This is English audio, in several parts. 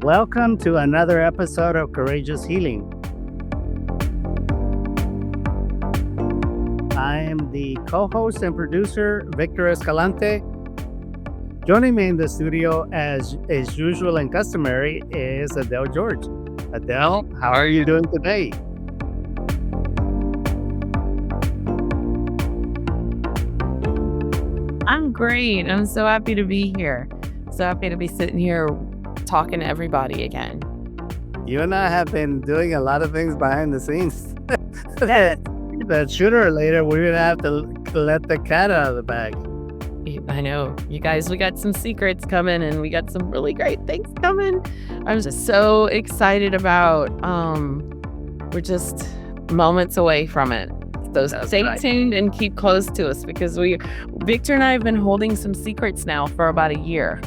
Welcome to another episode of Courageous Healing. I am the co host and producer, Victor Escalante. Joining me in the studio, as is usual and customary, is Adele George. Adele, how are you doing today? I'm great. I'm so happy to be here. So happy to be sitting here talking to everybody again. You and I have been doing a lot of things behind the scenes. Yes. That sooner or later, we're going to have to let the cat out of the bag. I know. You guys, we got some secrets coming and we got some really great things coming. I'm just so excited about we're just moments away from it. So That's stay right. tuned and keep close to us because Victor and I have been holding some secrets now for about a year.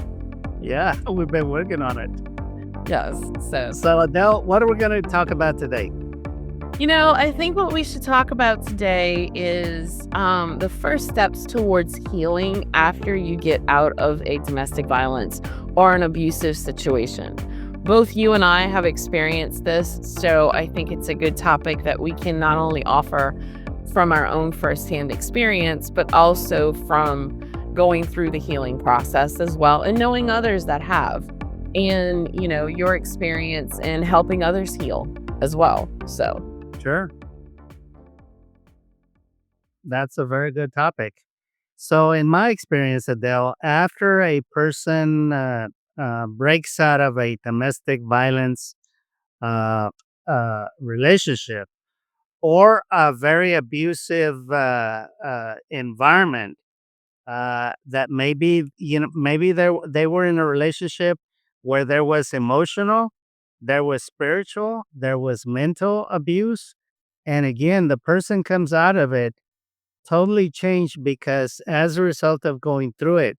Yeah, we've been working on it. Yes. So, Adele, what are we going to talk about today? I think what we should talk about today is the first steps towards healing after you get out of a domestic violence or an abusive situation. Both you and I have experienced this, so I think it's a good topic that we can not only offer from our own firsthand experience, but also from going through the healing process as well and knowing others that have and, your experience and helping others heal as well. So, Sure. That's a very good topic. So, in my experience, Adele, after a person breaks out of a domestic violence uh, relationship or a very abusive environment, that maybe they were in a relationship where there was emotional, there was spiritual, there was mental abuse, and again, the person comes out of it totally changed because as a result of going through it,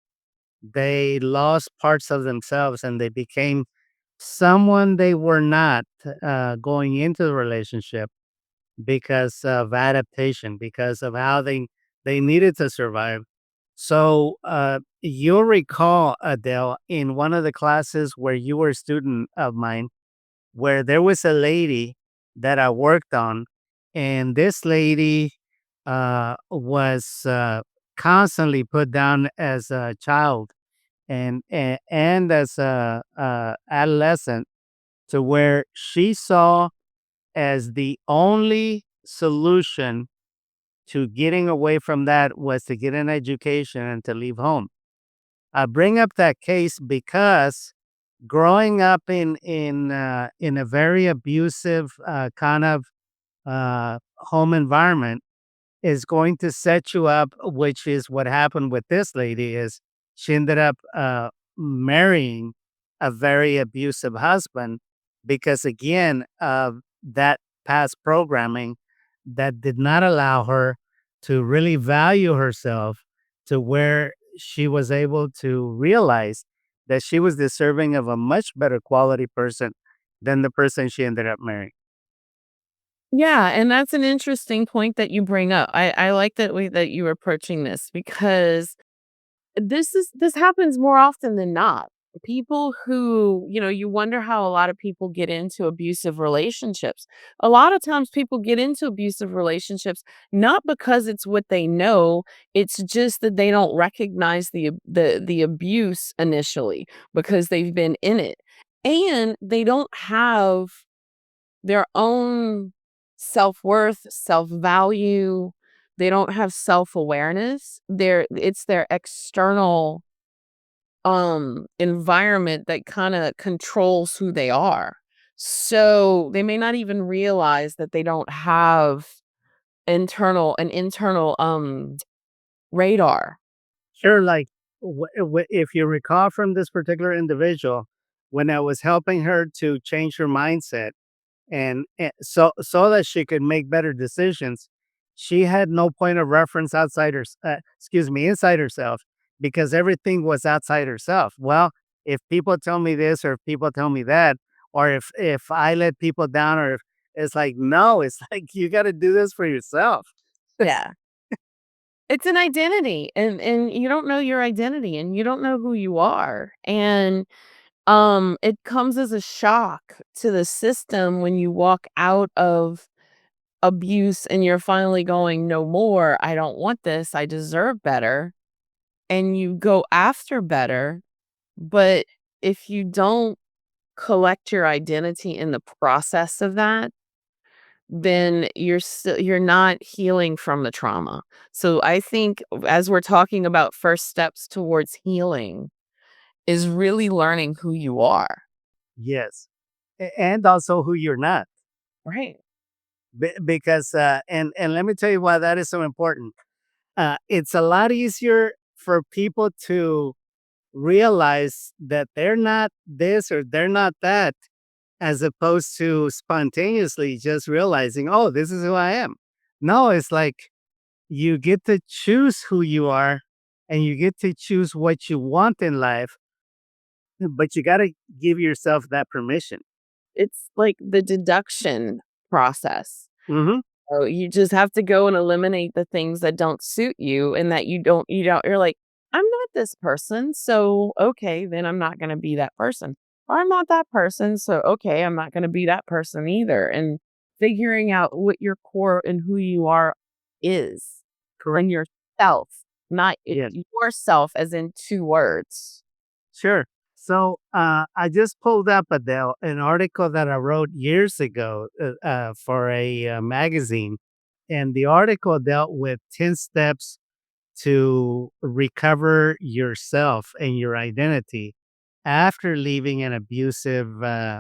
they lost parts of themselves and they became someone they were not going into the relationship because of adaptation, because of how they needed to survive. So you'll recall, Adele, in one of the classes where you were a student of mine, where there was a lady that I worked on, and this lady was constantly put down as a child and as a adolescent, to where she saw as the only solution to getting away from that was to get an education and to leave home. I bring up that case because growing up in a very abusive kind of home environment is going to set you up, which is what happened with this lady. Is she ended up marrying a very abusive husband because again of that past programming that did not allow her to really value herself to where she was able to realize that she was deserving of a much better quality person than the person she ended up marrying. yeah, and that's an interesting point that you bring up. I like that way that you're approaching this because this happens more often than not. People who, you wonder how a lot of people get into abusive relationships. A lot of times people get into abusive relationships not because it's what they know, it's just that they don't recognize the abuse initially because they've been in it. And they don't have their own self-worth, self-value. They don't have self-awareness. It's their external environment that kind of controls who they are. So they may not even realize that they don't have internal radar. Sure, like if you recall from this particular individual, when I was helping her to change her mindset and so that she could make better decisions, she had no point of reference outside her, excuse me, inside herself because everything was outside herself. Well, if people tell me this or if people tell me that, or if I let people down, or if it's like no, it's like you got to do this for yourself. Yeah. It's an identity and you don't know your identity and you don't know who you are. And it comes as a shock to the system when you walk out of abuse and you're finally going, "No more. I don't want this. I deserve better." And you go after better, but if you don't collect your identity in the process of that, then you're not healing from the trauma. So I think as we're talking about first steps towards healing is really learning who you are. Yes. And also who you're not. Right. Because and let me tell you why that is so important. It's a lot easier for people to realize that they're not this or they're not that, as opposed to spontaneously just realizing, oh, this is who I am. No, it's like you get to choose who you are and you get to choose what you want in life, but you got to give yourself that permission. It's like the deduction process. Hmm. So you just have to go and eliminate the things that don't suit you and that you don't you're like, "I'm not this person, so okay, then I'm not gonna be that person. Or I'm not that person, so okay, I'm not gonna be that person either." And figuring out what your core and who you are is Correct. and yourself, not Yes. yourself as in 2 words. Sure. So I just pulled up, Adele, an article that I wrote years ago for a magazine. And the article dealt with 10 steps to recover yourself and your identity after leaving an abusive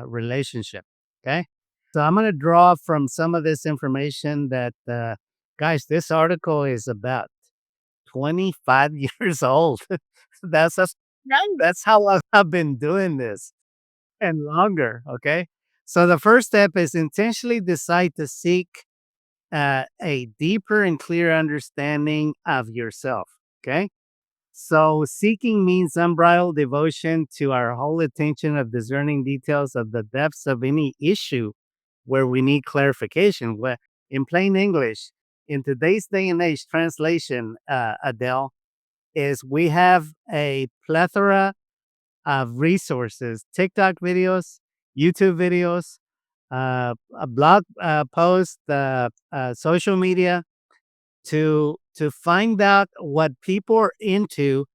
relationship. Okay. So I'm going to draw from some of this information that, guys, this article is about 25 years old. That's young. That's how long I've been doing this and longer. Okay. So the first step is intentionally decide to seek a deeper and clear understanding of yourself. Okay. So seeking means unbridled devotion to our whole attention of discerning details of the depths of any issue where we need clarification. Where, in plain English, in today's day and age, translation, Adele, is we have a plethora of resources, TikTok videos, YouTube videos, a blog post, social media to find out what people are into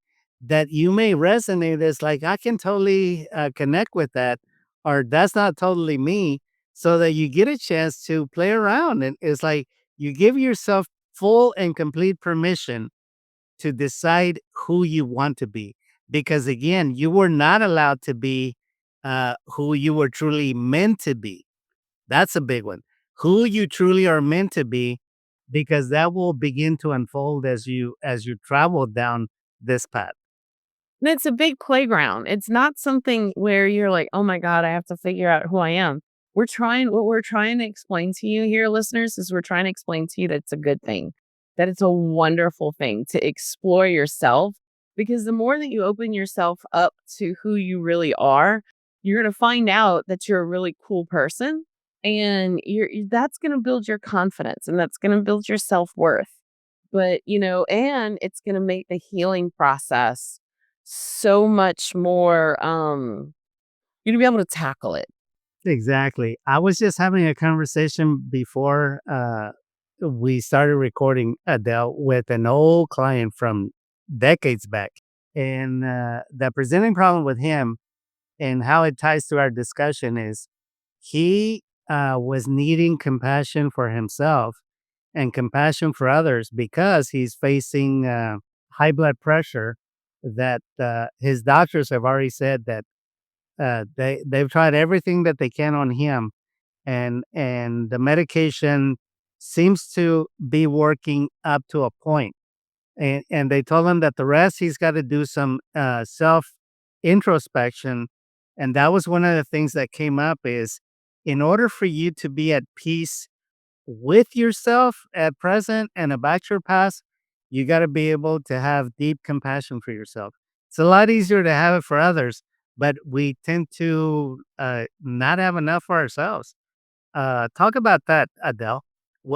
that you may resonate as like I can totally connect with that, or that's not totally me. So that you get a chance to play around, and it's like you give yourself full and complete permission to decide who you want to be. Because again, you were not allowed to be who you were truly meant to be. That's a big one. Who you truly are meant to be, because that will begin to unfold as you travel down this path. And it's a big playground. It's not something where you're like, "Oh my god, I have to figure out who I am." We're trying to explain to you here, listeners, is we're trying to explain to you that it's a good thing, that it's a wonderful thing to explore yourself, because the more that you open yourself up to who you really are, you're gonna find out that you're a really cool person, and that's gonna build your confidence, and that's gonna build your self-worth. But, and it's gonna make the healing process so much more, you're gonna be able to tackle it. Exactly. I was just having a conversation before we started recording, Adele, with an old client from decades back. And the presenting problem with him and how it ties to our discussion is he was needing compassion for himself and compassion for others because he's facing high blood pressure that his doctors have already said that they've tried everything that they can on him, and the medication seems to be working up to a point, and they told him that the rest he's got to do some self introspection. And that was one of the things that came up is, in order for you to be at peace with yourself at present and about your past, you got to be able to have deep compassion for yourself. It's a lot easier to have it for others, but we tend to not have enough for ourselves. Talk about that, Adele,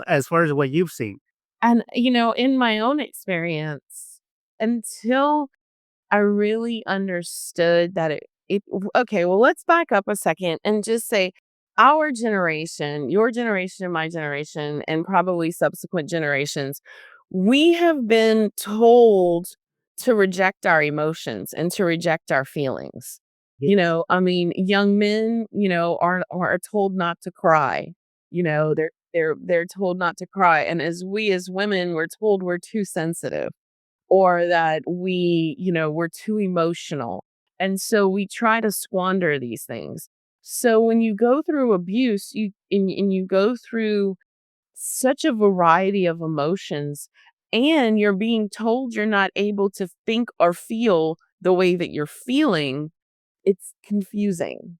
as far as what you've seen. And, in my own experience, until I really understood that Okay, well, let's back up a second and just say our generation, your generation, my generation, and probably subsequent generations, we have been told to reject our emotions and to reject our feelings. Ye I mean, young men, are told not to cry. They're told not to cry, and as women, we're told we're too sensitive or that we're too emotional. And so we try to squander these things. So when you go through abuse, and you go through such a variety of emotions and you're being told you're not able to think or feel the way that you're feeling, it's confusing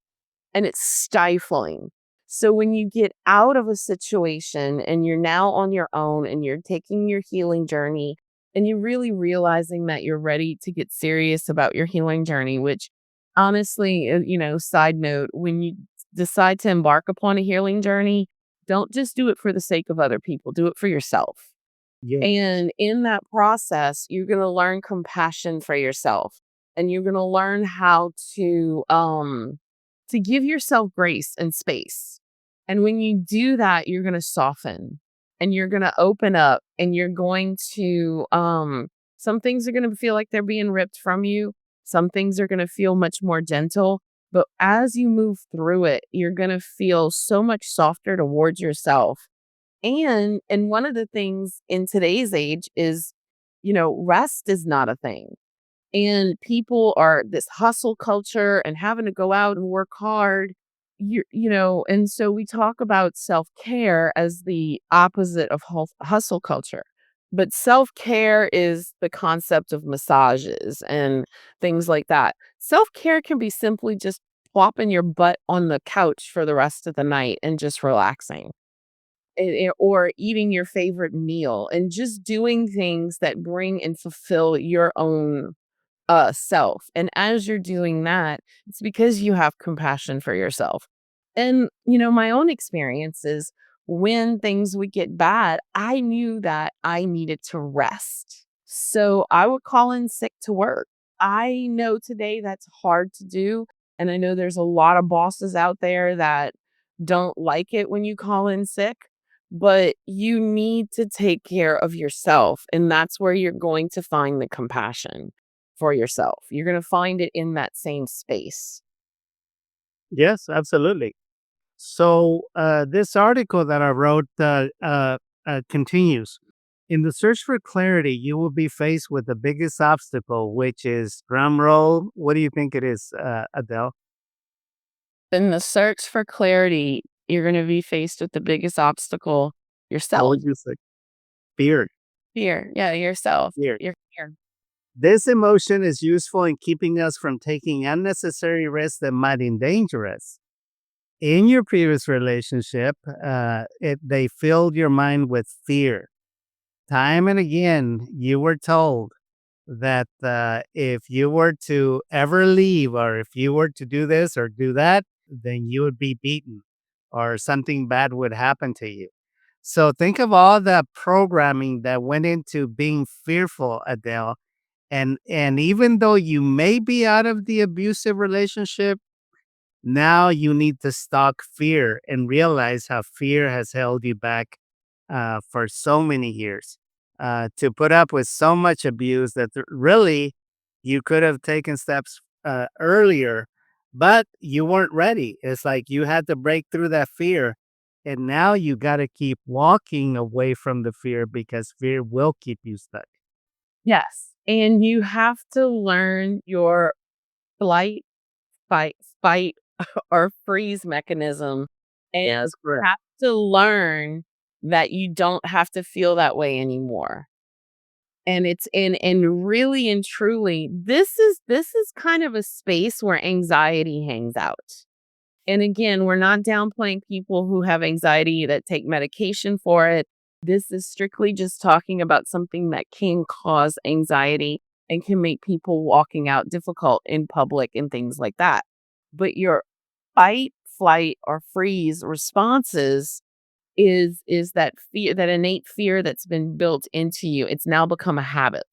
and it's stifling. So when you get out of a situation and you're now on your own and you're taking your healing journey and you're really realizing that you're ready to get serious about your healing journey, which honestly, side note, when you decide to embark upon a healing journey, don't just do it for the sake of other people, do it for yourself. yeah. And in that process, you're going to learn compassion for yourself and you're going to learn how to give yourself grace and space. And when you do that, you're going to soften and you're going to open up and you're going to some things are going to feel like they're being ripped from you. Some things are going to feel much more gentle, but as you move through it, you're going to feel so much softer towards yourself and one of the things in today's age is, rest is not a thing. And people are this hustle culture and having to go out and work hard. And so we talk about self-care as the opposite of hustle culture. But self-care is the concept of massages and things like that. Self-care can be simply just plopping your butt on the couch for the rest of the night and just relaxing or eating your favorite meal and just doing things that bring and fulfill your own self. And as you're doing that, it's because you have compassion for yourself. And, my own experiences when things would get bad, I knew that I needed to rest. So I would call in sick to work. I know today that's hard to do. And I know there's a lot of bosses out there that don't like it when you call in sick, but you need to take care of yourself. And that's where you're going to find the compassion for yourself. You're going to find it in that same space. Yes, absolutely. So, this article that I wrote continues. In the search for clarity, you will be faced with the biggest obstacle, which is drum roll. What do you think it is, Adele? In the search for clarity, you're going to be faced with the biggest obstacle What yourself. would you say? Fear. Fear. Yeah, yourself. Fear. Your fear. This emotion is useful in keeping us from taking unnecessary risks that might endanger us. In your previous relationship, they filled your mind with fear. Time and again, you were told that if you were to ever leave or if you were to do this or do that, then you would be beaten or something bad would happen to you. So think of all the programming that went into being fearful, Adele. And even though you may be out of the abusive relationship, now you need to stalk fear and realize how fear has held you back for so many years to put up with so much abuse that really you could have taken steps earlier, but you weren't ready. It's like you had to break through that fear. And now you got to keep walking away from the fear because fear will keep you stuck. Yes. And you have to learn your flight, fight, or freeze mechanism. And That's you correct. have to learn that you don't have to feel that way anymore. And it's and really and truly, this is kind of a space where anxiety hangs out. And again, we're not downplaying people who have anxiety that take medication for it. This is strictly just talking about something that can cause anxiety and can make people walking out difficult in public and things like that. But your fight, flight, or freeze responses is that fear, that innate fear that's been built into you. It's now become a habit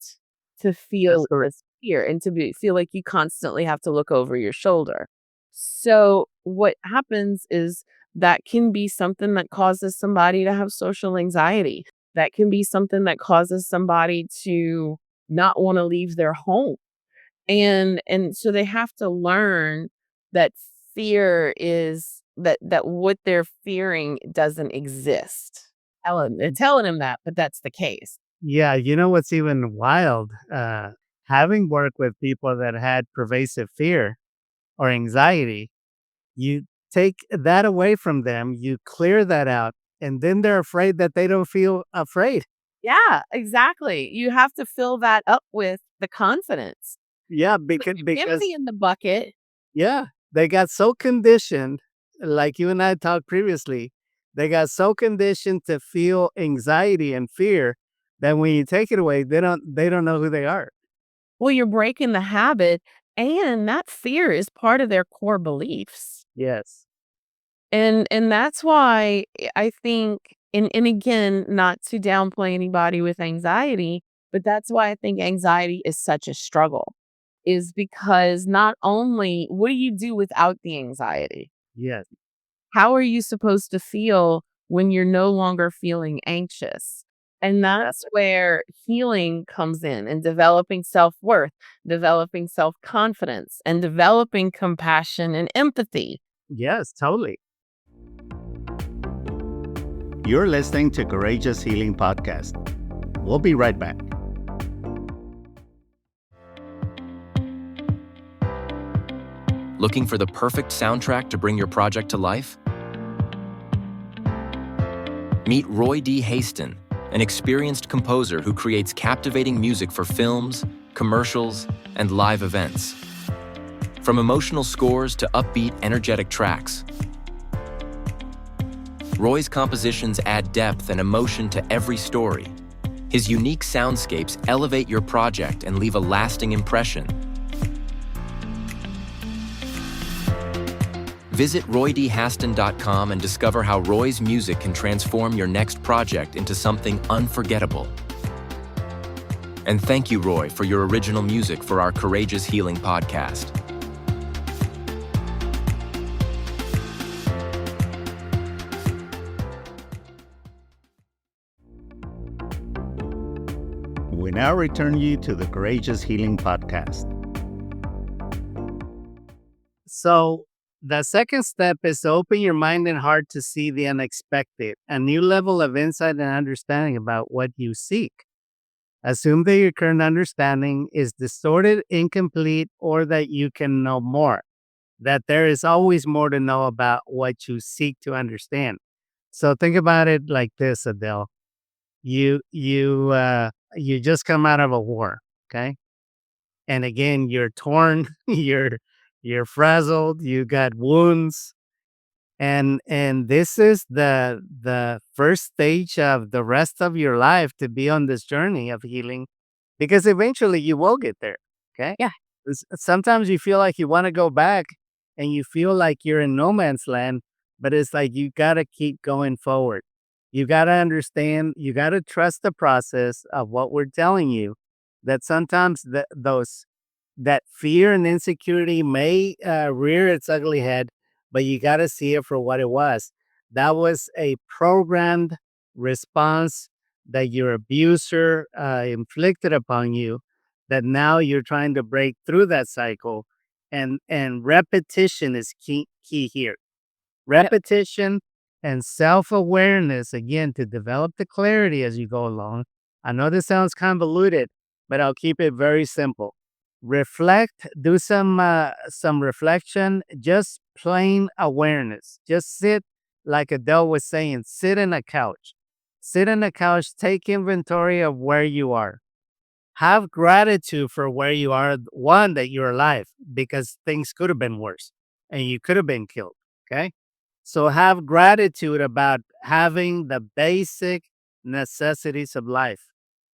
to That's feel correct. this fear and feel like you constantly have to look over your shoulder. So what happens is that can be something that causes somebody to have social anxiety. That can be something that causes somebody to not want to leave their home. And so they have to learn that fear is that what they're fearing doesn't exist. Telling them that, but that's the case. Yeah, you know what's even wild? Having worked with people that had pervasive fear or anxiety, you take that away from them, you clear that out, and then they're afraid that they don't feel afraid. Yeah, exactly. You have to fill that up with the confidence. Yeah, Put because your empty in the bucket. yeah, they got so conditioned, like you and I talked previously, they got so conditioned to feel anxiety and fear that when you take it away, they don't know who they are. Well, you're breaking the habit, and that fear is part of their core beliefs. Yes. And that's why I think and again, not to downplay anybody with anxiety, but that's why I think anxiety is such a struggle, is because not only what do you do without the anxiety? Yes. How are you supposed to feel when you're no longer feeling anxious? And that's where healing comes in and developing self worth, developing self confidence, and developing compassion and empathy. Yes, totally. You're listening to Courageous Healing Podcast. We'll be right back. Looking for the perfect soundtrack to bring your project to life? Meet Roy D. Haston, an experienced composer who creates captivating music for films, commercials, and live events. From emotional scores to upbeat, energetic tracks, Roy's compositions add depth and emotion to every story. His unique soundscapes elevate your project and leave a lasting impression. Visit roydhaston.com and discover how Roy's music can transform your next project into something unforgettable. And thank you, Roy, for your original music for our Courageous Healing podcast. We now return you to the Courageous Healing Podcast. So, the second step is to open your mind and heart to see the unexpected, a new level of insight and understanding about what you seek. Assume that your current understanding is distorted, incomplete, or that you can know more, that there is always more to know about what you seek to understand. So think about it like this, Adele. You just come out of a war, okay? And again, you're torn, you're frazzled, you got wounds, and this is the first stage of the rest of your life to be on this journey of healing, because eventually you will get there. Okay. Yeah. Sometimes you feel like you want to go back and you feel like you're in no man's land, but it's like you got to keep going forward. You got to understand, you got to trust the process of what we're telling you, that sometimes that fear and insecurity may rear its ugly head, but you got to see it for what it was. That was a programmed response that your abuser inflicted upon you, that now you're trying to break through that cycle. And repetition is key here. Yep. Repetition and self-awareness, again, to develop the clarity as you go along. I know this sounds convoluted, but I'll keep it very simple. Reflect, do some reflection, just plain awareness. Just sit, like Adele was saying, sit in a couch. Sit in a couch, take inventory of where you are. Have gratitude for where you are. One, that you're alive, because things could have been worse and you could have been killed. Okay. So have gratitude about having the basic necessities of life.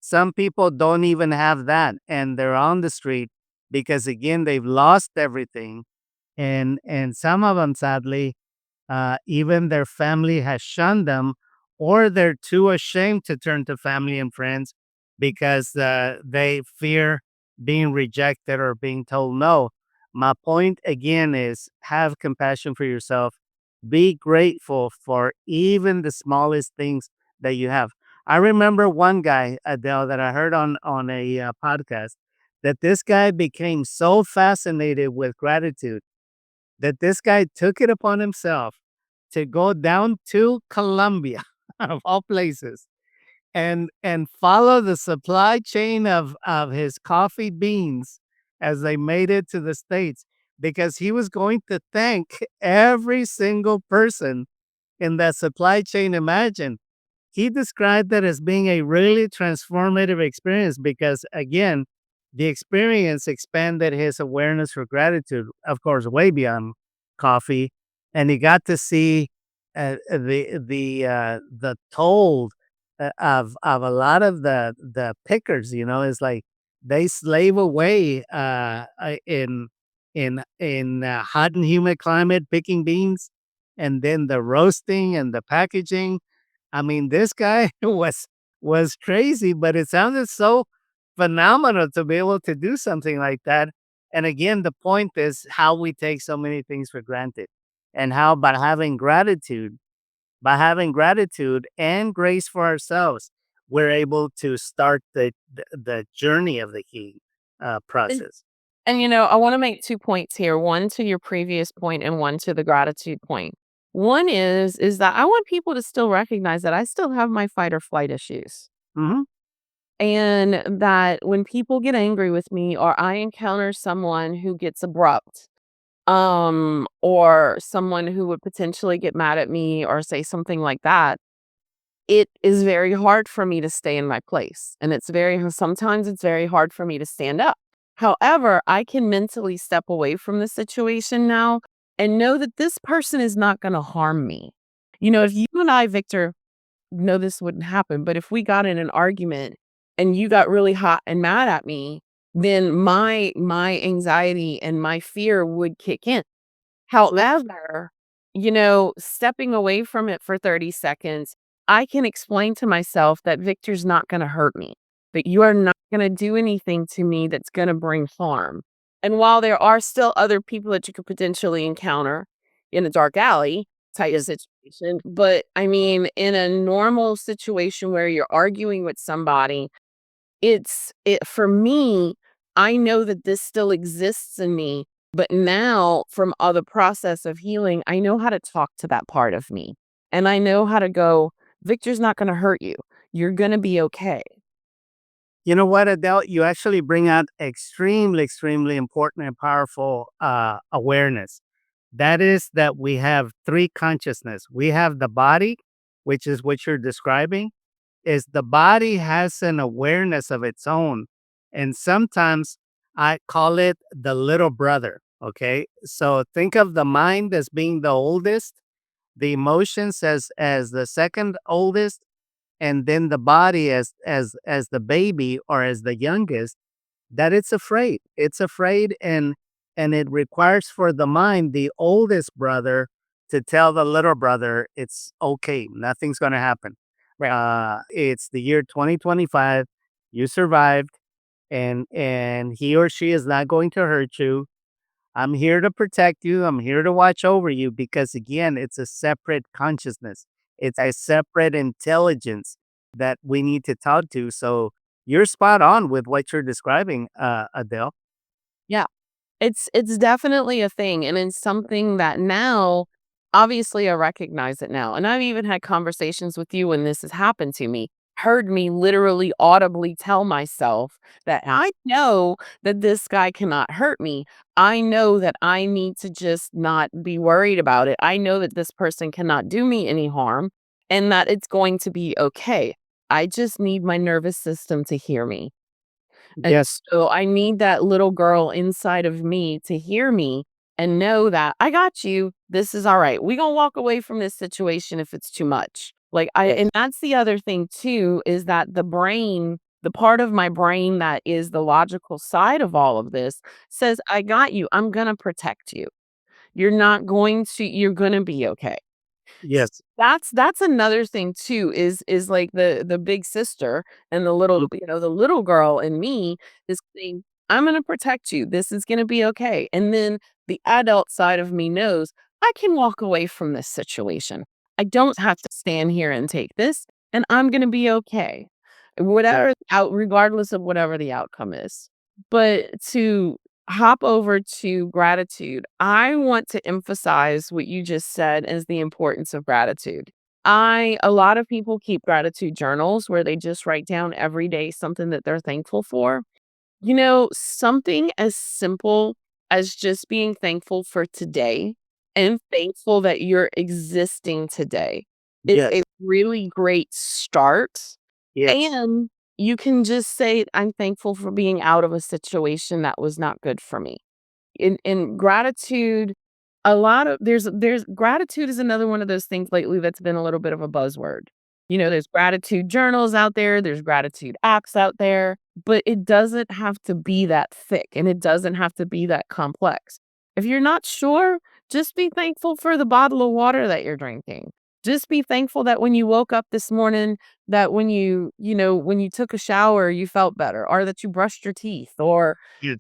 Some people don't even have that, and they're on the street because, again, they've lost everything. And some of them, sadly, even their family has shunned them, or they're too ashamed to turn to family and friends because they fear being rejected or being told no. My point again is have compassion for yourself. Be grateful for even the smallest things that you have. I remember one guy, Adele, that I heard on a podcast, that this guy became so fascinated with gratitude that this guy took it upon himself to go down to Colombia, of all places, and follow the supply chain of his coffee beans as they made it to the States, because he was going to thank every single person in that supply chain. Imagine, he described that as being a really transformative experience because, again, the experience expanded his awareness for gratitude, of course, way beyond coffee, and he got to see the toll of a lot of the pickers. Is like they slave away in hot and humid climate picking beans, and then the roasting and the packaging. I mean, this guy was crazy, but it sounded so phenomenal to be able to do something like that. And again, the point is how we take so many things for granted, and how by having gratitude and grace for ourselves, we're able to start the journey of the healing And, process. I want to make 2 points here, one to your previous point and one to the gratitude point. One is that I want people to still recognize that I still have my fight or flight issues. Hmm. And that when people get angry with me or I encounter someone who gets abrupt, or someone who would potentially get mad at me or say something like that, it is very hard for me to stay in my place. And sometimes it's very hard for me to stand up. However, I can mentally step away from the situation now and know that this person is not going to harm me. If you and I, Victor, know this wouldn't happen, but if we got in an argument and you got really hot and mad at me, then my anxiety and my fear would kick in. However, stepping away from it for 30 seconds, I can explain to myself that Victor's not going to hurt me, that you are not going to do anything to me that's going to bring harm. And while there are still other people that you could potentially encounter in a dark alley type Yes. situation, but I mean, in a normal situation where you're arguing with somebody, for me, I know that this still exists in me, but now from the process of healing, I know how to talk to that part of me. And I know how to go, Victor's not going to hurt you. You're going to be okay. You know what, Adele? You actually bring out extremely, extremely important and powerful awareness. That is that we have three consciousness. We have the body, which is what you're describing, is the body has an awareness of its own. And sometimes I call it the little brother. Okay. So think of the mind as being the oldest, the emotions as the second oldest, and then the body as the baby or as the youngest. That it's afraid, and it requires for the mind, the oldest brother, to tell the little brother it's okay, nothing's going to happen. Right. It's the year 2025, you survived, and he or she is not going to hurt you. I'm here to protect you. I'm here to watch over you, because again, it's a separate consciousness. It's a separate intelligence that we need to talk to. So you're spot on with what you're describing, Adele. Yeah. It's definitely a thing, and it's something that now, obviously, I recognize it now, and I've even had conversations with you when this has happened to me, heard me literally audibly tell myself that I know that this guy cannot hurt me. I know that I need to just not be worried about it. I know that this person cannot do me any harm and that it's going to be okay. I just need my nervous system to hear me. And Yes. so I need that little girl inside of me to hear me and know that I got you. This is all right. We gonna walk away from this situation if it's too much. And Yes. that's the other thing too, is that the brain, the part of my brain that is the logical side of all of this says, I got you. I'm gonna protect you. You're gonna be okay. Yes. That's another thing too, is like the big sister and the little girl in me is saying, I'm going to protect you. This is going to be okay. And then the adult side of me knows I can walk away from this situation. I don't have to stand here and take this, and I'm going to be okay. Yeah. Whatever out, regardless of whatever the outcome is. But to hop over to gratitude, I want to emphasize what you just said as the importance of gratitude. A lot of people keep gratitude journals where they just write down every day something that they're thankful for. Something as simple as just being thankful for today and thankful that you're existing today is a Yes. really great start. Yes. And you can just say, I'm thankful for being out of a situation that was not good for me. In gratitude, a lot of there's gratitude is another one of those things lately that's been a little bit of a buzzword. There's gratitude journals out there, there's gratitude apps out there, but it doesn't have to be that thick and it doesn't have to be that complex. If you're not sure, just be thankful for the bottle of water that you're drinking. Just be thankful that when you woke up this morning, that when you took a shower, you felt better, or that you brushed your teeth, or Yes.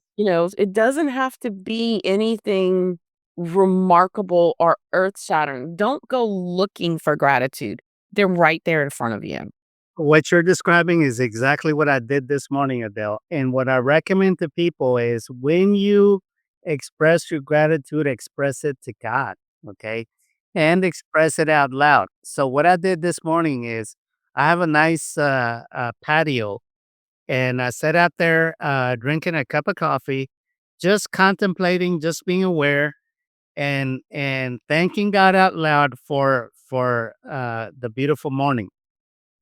it doesn't have to be anything remarkable or earth-shattering. Don't go looking for gratitude. They're right there in front of you. What you're describing is exactly what I did this morning, Adele. And what I recommend to people is when you express your gratitude, express it to God, okay? And express it out loud. So, what I did this morning is I have a nice patio, and I sat out there drinking a cup of coffee, just contemplating, just being aware, and thanking God out loud for the beautiful morning,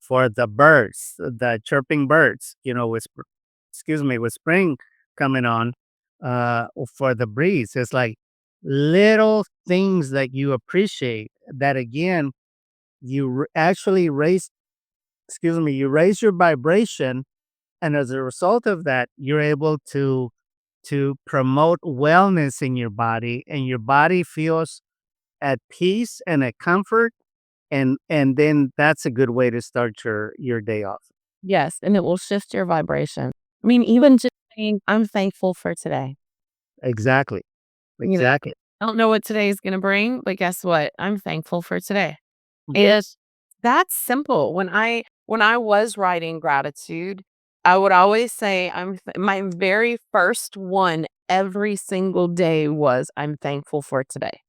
for the birds, the chirping birds, with spring coming on, for the breeze. It's like little things that you appreciate that again, actually you raise your vibration. And as a result of that, you're able to promote wellness in your body, and your body feels at peace and at comfort, and then that's a good way to start your day off. Yes, and it will shift your vibration. I mean, even just saying, "I'm thankful for today." Exactly. You know, Exactly. I don't know what today is gonna bring, but guess what? I'm thankful for today. And Yes. that's simple. When I was writing gratitude, I would always say my very first one every single day was, "I'm thankful for today."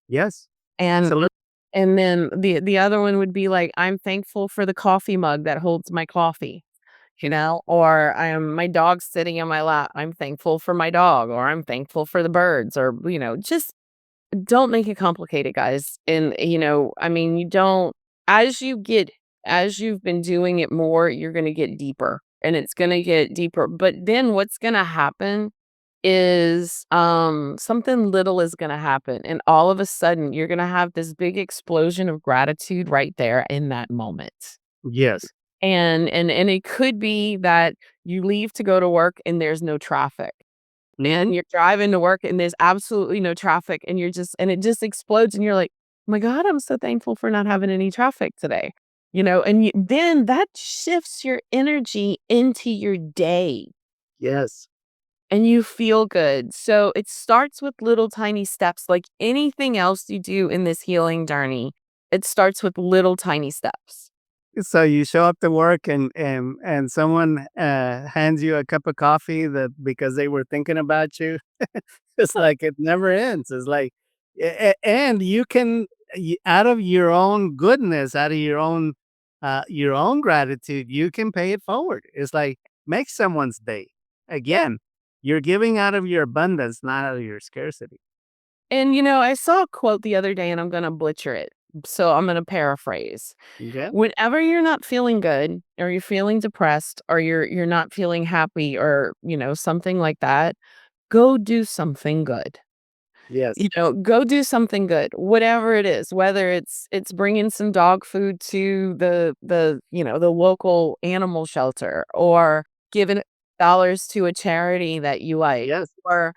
Yes. And So and then the other one would be like, "I'm thankful for the coffee mug that holds my coffee." Or my dog's sitting in my lap. I'm thankful for my dog, or I'm thankful for the birds, or just don't make it complicated, guys. And I mean, you don't as you get as you've been doing it more, you're going to get deeper, and it's going to get deeper. But then what's going to happen is something little is going to happen, and all of a sudden you're going to have this big explosion of gratitude right there in that moment. yes. And it could be that you leave to go to work and there's no traffic. And you're driving to work and there's absolutely no traffic, and it just explodes and you're like, "Oh my god, I'm so thankful for not having any traffic today." Then that shifts your energy into your day Yes. and you feel good. So it starts with little tiny steps like anything else you do in this healing journey. It starts with little tiny steps. So you show up to work, and someone hands you a cup of coffee that because they were thinking about you. It's like it never ends. It's like, and you can, out of your own goodness, out of your own gratitude, you can pay it forward. It's like make someone's day. Again, you're giving out of your abundance, not out of your scarcity. And I saw a quote the other day and I'm going to butcher it. So I'm going to paraphrase. Okay. Whenever you're not feeling good, or you're feeling depressed, or you're not feeling happy, or something like that, go do something good. Yes. Go do something good, whatever it is, whether it's bringing some dog food to the local animal shelter, or giving dollars to a charity that you like, Yes. or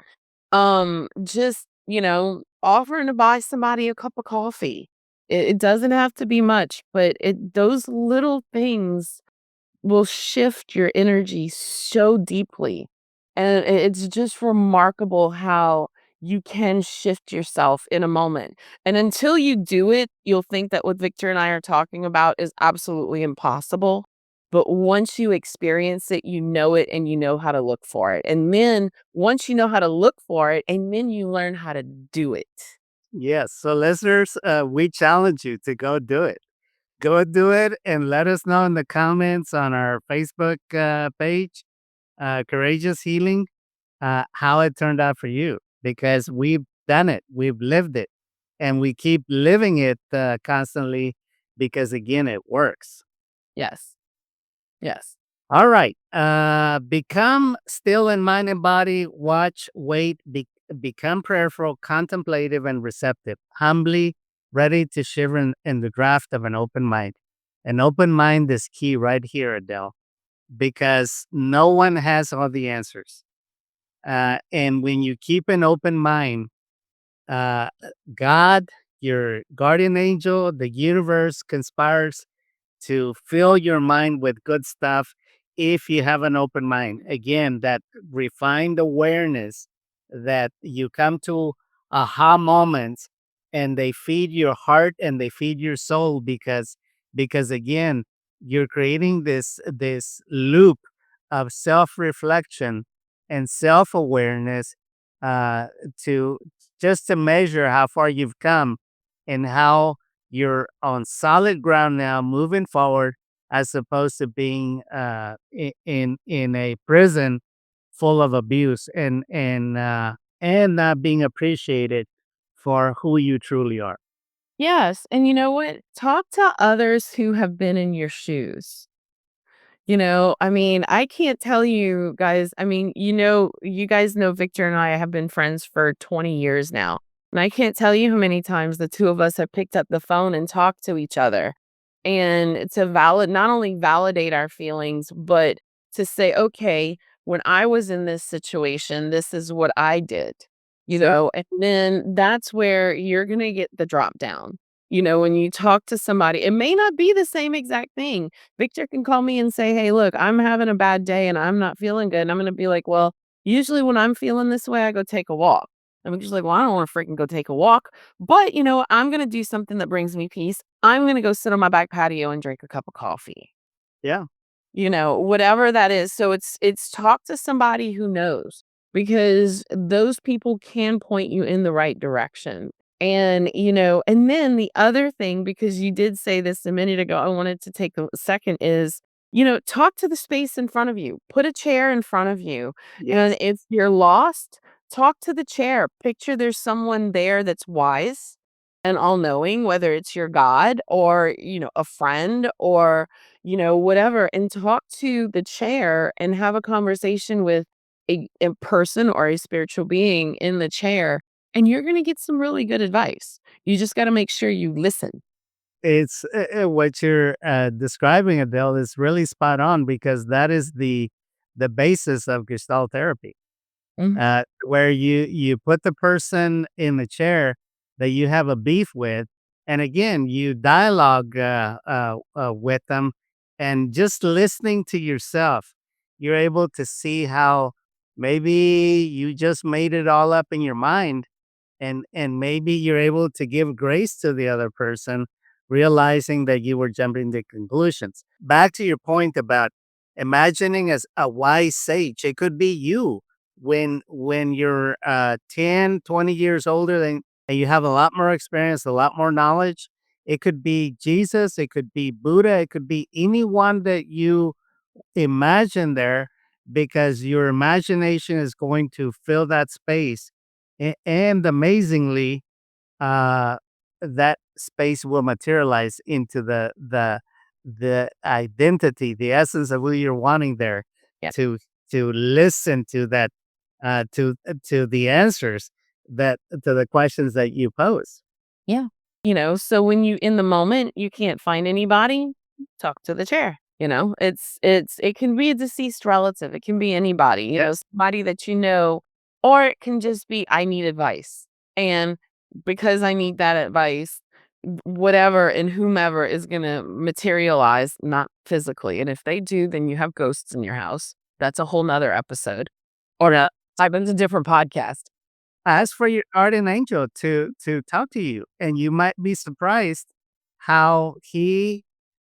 just, offering to buy somebody a cup of coffee. It doesn't have to be much, but those little things will shift your energy so deeply. And it's just remarkable how you can shift yourself in a moment. And until you do it, you'll think that what Victor and I are talking about is absolutely impossible. But once you experience it, you know it and you know how to look for it. And then once you know how to look for it, and then you learn how to do it. Yes. So, listeners, we challenge you to go do it. Go do it and let us know in the comments on our Facebook page, Courageous Healing, how it turned out for you because we've done it, we've lived it, and we keep living it constantly because, again, it works. Yes. Yes. All right. Become still in mind and body, watch, wait, become prayerful, contemplative, and receptive, humbly ready to shiver in the draft of an open mind. An open mind is key right here, Adele, because no one has all the answers. And when you keep an open mind, uh, God, your guardian angel, the universe conspires to fill your mind with good stuff if you have an open mind. Again, that refined awareness that you come to aha moments and they feed your heart and they feed your soul because again, you're creating this loop of self-reflection and self-awareness uh, to just to measure how far you've come and how you're on solid ground now, moving forward, as opposed to being in a prison full of abuse and not being appreciated for who you truly are. Yes. And you know what? Talk to others who have been in your shoes. I mean, I can't tell you guys, I mean, you guys know Victor and I have been friends for 20 years now. And I can't tell you how many times the two of us have picked up the phone and talked to each other. And to not only validate our feelings, but to say, okay, when I was in this situation, this is what I did, and then that's where you're going to get the drop down. When you talk to somebody, it may not be the same exact thing. Victor can call me and say, "Hey, look, I'm having a bad day and I'm not feeling good." And I'm gonna be like, "Well, usually when I'm feeling this way, I go take a walk." And Victor's like, "Well, I don't want to freaking go take a walk, but I'm gonna do something that brings me peace. I'm gonna go sit on my back patio and drink a cup of coffee." Yeah. Whatever that is. So it's talk to somebody who knows because those people can point you in the right direction. And then the other thing, because you did say this a minute ago, I wanted to take a second is, talk to the space in front of you. Put a chair in front of you. And Yes. if you're lost, talk to the chair. Picture there's someone there that's wise and all knowing, whether it's your God or, a friend or whatever, and talk to the chair and have a conversation with a person or a spiritual being in the chair, and you're going to get some really good advice. You just got to make sure you listen. It's what you're describing, Adele, is really spot on because that is the basis of Gestalt therapy. Mhm. Where you put the person in the chair that you have a beef with, and again, you dialogue with them, and just listening to yourself, you're able to see how maybe you just made it all up in your mind, and maybe you're able to give grace to the other person, realizing that you were jumping to conclusions. Back to your point about imagining as a wise sage, it could be you when you're 10, 20 years older than and you have a lot more experience, a lot more knowledge. It could be Jesus, it could be Buddha, it could be anyone that you imagine there because your imagination is going to fill that space. And amazingly, uh, that space will materialize into the identity, the essence of who you're wanting there Yeah. to to listen to that to the answers that to the questions that you pose. Yeah. So when you in the moment you can't find anybody, talk to the chair. It can be a deceased relative, it can be anybody, Yeah. somebody that you know, or it can just be I need advice. And because I need that advice, whatever and whomever is gonna materialize, not physically. And if they do, then you have ghosts in your house. That's a whole nother episode. Or type into a different podcast. Ask for your guardian angel to talk to you, and you might be surprised how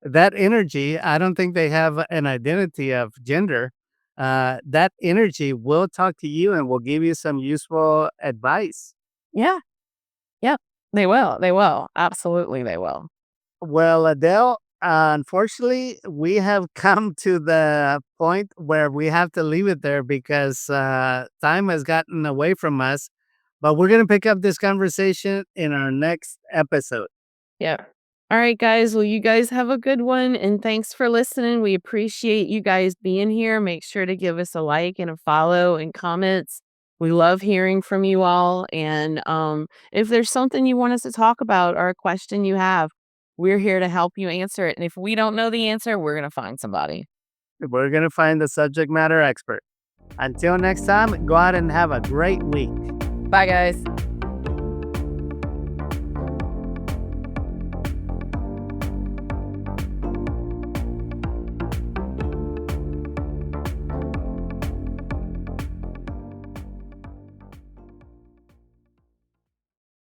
that energy. I don't think they have an identity of gender. That energy will talk to you and will give you some useful advice. Yeah. Yep. They will. They will. Absolutely, they will. Well, Adele, unfortunately, we have come to the point where we have to leave it there because time has gotten away from us. But we're going to pick up this conversation in our next episode. Yeah. All right, guys. Well, you guys have a good one. And thanks for listening. We appreciate you guys being here. Make sure to give us a like and a follow and comments. We love hearing from you all. And if there's something you want us to talk about or a question you have, we're here to help you answer it. And if we don't know the answer, we're going to find somebody. We're going to find the subject matter expert. Until next time, go out and have a great week. Bye, guys.